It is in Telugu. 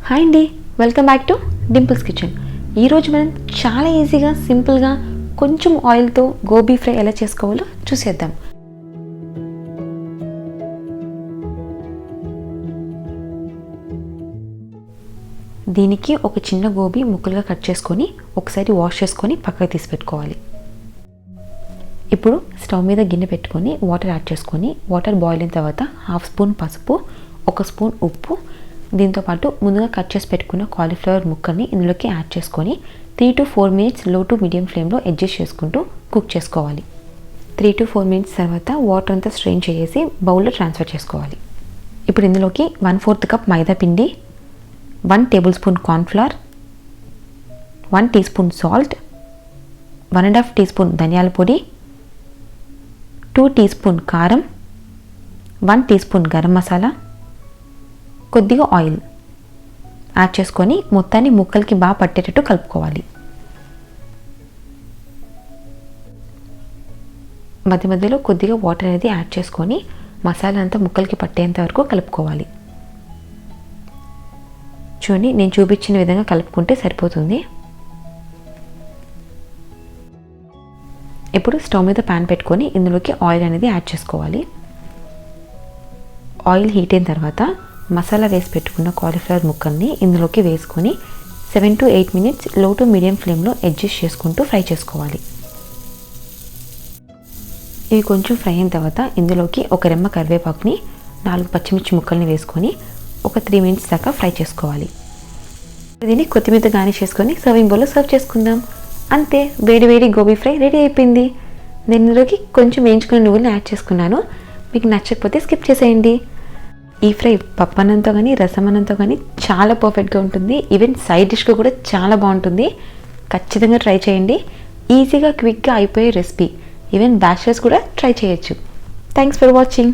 హాయ్ అండి, welcome back to Dimple's kitchen. ఈరోజు మనం చాలా ఈజీగా సింపుల్గా కొంచెం ఆయిల్తో గోబీ ఫ్రై ఎలా చేసుకోవాలో చూసేద్దాం. దీనికి ఒక చిన్న గోబీ ముక్కలుగా కట్ చేసుకొని ఒకసారి వాష్ చేసుకొని పక్కకు తీసి పెట్టుకోవాలి. ఇప్పుడు స్టవ్ మీద గిన్నె పెట్టుకొని వాటర్ యాడ్ చేసుకొని వాటర్ బాయిల్ అయిన తర్వాత 1/2 స్పూన్ పసుపు, 1 స్పూన్ ఉప్పు, దీంతోపాటు ముందుగా కట్ చేసి పెట్టుకున్న కాలీఫ్లవర్ ముక్కల్ని ఇందులోకి యాడ్ చేసుకొని 3 to 4 మినిట్స్ లో టు మీడియం ఫ్లేమ్లో అడ్జస్ట్ చేసుకుంటూ కుక్ చేసుకోవాలి. 3 to 4 మినిట్స్ తర్వాత వాటర్ అంతా స్ట్రెయిన్ చేసి బౌల్లో ట్రాన్స్ఫర్ చేసుకోవాలి. ఇప్పుడు ఇందులోకి 1/4 కప్ మైదా పిండి, 1 tablespoon cornflour, 1 teaspoon salt, 1.5 teaspoon ధనియాల పొడి, 2 టీ స్పూన్ కారం, 1 టీ స్పూన్ గరం మసాలా, కొద్దిగా ఆయిల్ యాడ్ చేసుకొని మొత్తాన్ని ముక్కలకి బాగా పట్టేటట్టు కలుపుకోవాలి. మధ్య మధ్యలో కొద్దిగా వాటర్ అనేది యాడ్ చేసుకొని మసాలా అంతా ముక్కలకి పట్టేంత వరకు కలుపుకోవాలి. చూడండి, నేను చూపించిన విధంగా కలుపుకుంటే సరిపోతుంది. ఇప్పుడు స్టవ్ మీద ప్యాన్ పెట్టుకొని ఇందులోకి ఆయిల్ అనేది యాడ్ చేసుకోవాలి. ఆయిల్ హీట్ అయిన తర్వాత మసాలా వేసి పెట్టుకున్న కాలీఫ్లవర్ ముక్కల్ని ఇందులోకి వేసుకొని 7 to 8 మినిట్స్ లో టు మీడియం ఫ్లేమ్లో అడ్జస్ట్ చేసుకుంటూ ఫ్రై చేసుకోవాలి. ఇవి కొంచెం ఫ్రై అయిన తర్వాత ఇందులోకి ఒక రెమ్మ కరివేపాకుని, 4 పచ్చిమిర్చి ముక్కల్ని వేసుకొని ఒక 3 మినిట్స్ దాకా ఫ్రై చేసుకోవాలి. దీన్ని కొత్తిమీర గార్నిష్ చేసుకొని సర్వింగ్ బౌల్లో సర్వ్ చేసుకుందాం. అంతే, వేడి వేడి గోబీ ఫ్రై రెడీ అయిపోయింది. నేను ఇందులోకి కొంచెం వేయించుకున్న నువ్వులను యాడ్ చేసుకున్నాను. మీకు నచ్చకపోతే స్కిప్ చేసేయండి. ఈ ఫ్రై పప్పన్నంతో కానీ రసమన్నంతో కానీ చాలా పర్ఫెక్ట్గా ఉంటుంది. ఈవెన్ సైడ్ డిష్గా కూడా చాలా బాగుంటుంది. ఖచ్చితంగా ట్రై చేయండి. ఈజీగా క్విక్గా అయిపోయే రెసిపీ. ఈవెన్ బ్యాచిలర్స్ కూడా ట్రై చేయొచ్చు. Thanks for watching.